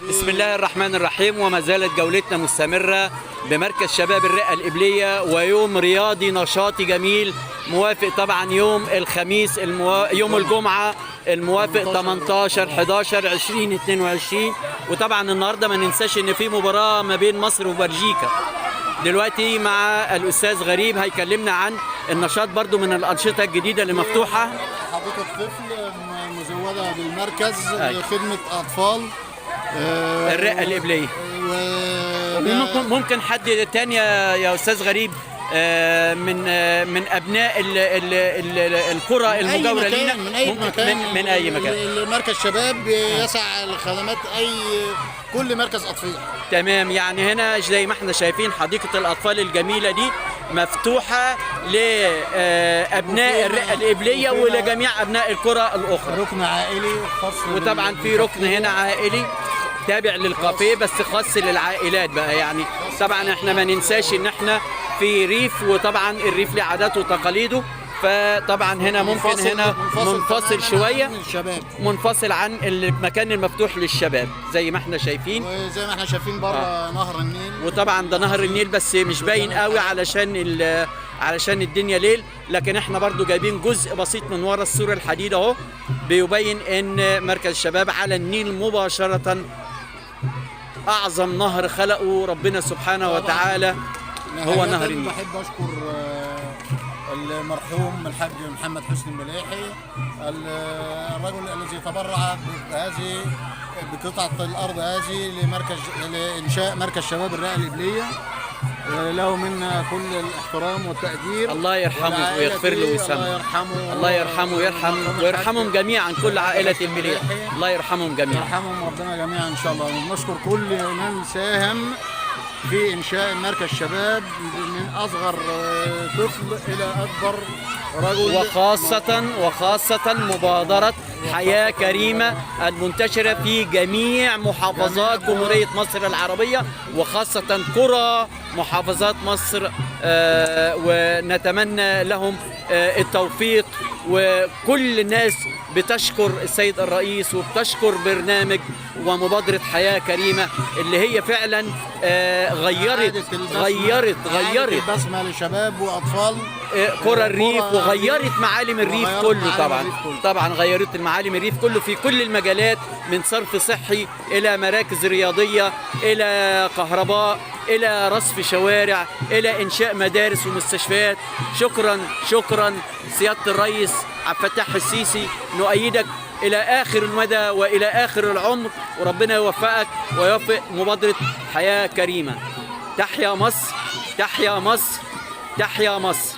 بسم الله الرحمن الرحيم. وما زالت جولتنا مستمرة بمركز شباب الرئة الإبلية، ويوم رياضي نشاطي جميل موافق طبعا يوم الخميس يوم الجمعة الموافق 18/11/2022. وطبعا النهارده ما ننساش ان في مباراة ما بين مصر وبلجيكا. دلوقتي مع الأستاذ غريب هيكلمنا عن النشاط برضو من الأنشطة الجديدة اللي مفتوحة. حديقة طفل مزودة بالمركز لخدمة أطفال الرئة الإبلية. ممكن حد تاني يا أستاذ غريب من أبناء القرى المجاورة لينا من أي مكان من أي مكان. مركز شباب يسعى لخدمات كل مركز أطفال. تمام، يعني هنا زي ما احنا شايفين حديقة الأطفال الجميلة دي مفتوحة لأبناء الرئة الإبلية ولجميع أبناء القرى الأخرى. ركن عائلي خاص، وطبعا في ركن هنا عائلي تابع للكافيه بس خاص للعائلات بقى. يعني طبعا احنا ما ننساش ان احنا في ريف، وطبعا الريف له عاداته وتقاليده، فطبعا هنا ممكن هنا منفصل شويه، منفصل عن المكان المفتوح للشباب زي ما احنا شايفين. وزي ما احنا شايفين بره نهر النيل، وطبعا ده نهر النيل بس مش باين قوي علشان الدنيا ليل، لكن احنا برضو جايبين جزء بسيط من ورا السور الحديد اهو بيبين ان مركز الشباب على النيل مباشره، اعظم نهر خلقه ربنا سبحانه وتعالى هو نهر النيل. بحب اشكر المرحوم الحاج محمد حسني الملاحي، الرجل الذي تبرع بقطعة الأرض هذه لإنشاء مركز شباب الرئة الإبلية. له منا كل الاحترام والتقدير. الله يرحمه ويغفر له ويسامحه. الله يرحمه ويرحمهم جميعا، كل عائلة المليح. الله يرحمهم جميعا. يرحمهم ربنا جميعا إن شاء الله. ونشكر كل من ساهم في إنشاء مركز شباب من أصغر طفل إلى أكبر رجل، وخاصة مبادرة حياة كريمة المنتشرة في جميع محافظات جمهورية مصر العربية، وخاصة قرى محافظات مصر. ونتمنى لهم التوفيق. وكل الناس بتشكر السيد الرئيس وبتشكر برنامج ومبادرة حياة كريمة اللي هي فعلا غيرت البسمة لشباب وأطفال قرى الريف، وغيرت معالم الريف كله. طبعا غيرت المعالم الريف كله في كل المجالات، من صرف صحي إلى مراكز رياضية إلى كهرباء إلى رصف شوارع إلى إنشاء مدارس ومستشفيات. شكرا سيادة الرئيس عبد الفتاح السيسي، نؤيدك إلى آخر المدى وإلى آخر العمر، وربنا يوفقك ويوفق مبادرة حياة كريمة. تحيا مصر، تحيا مصر، تحيا مصر.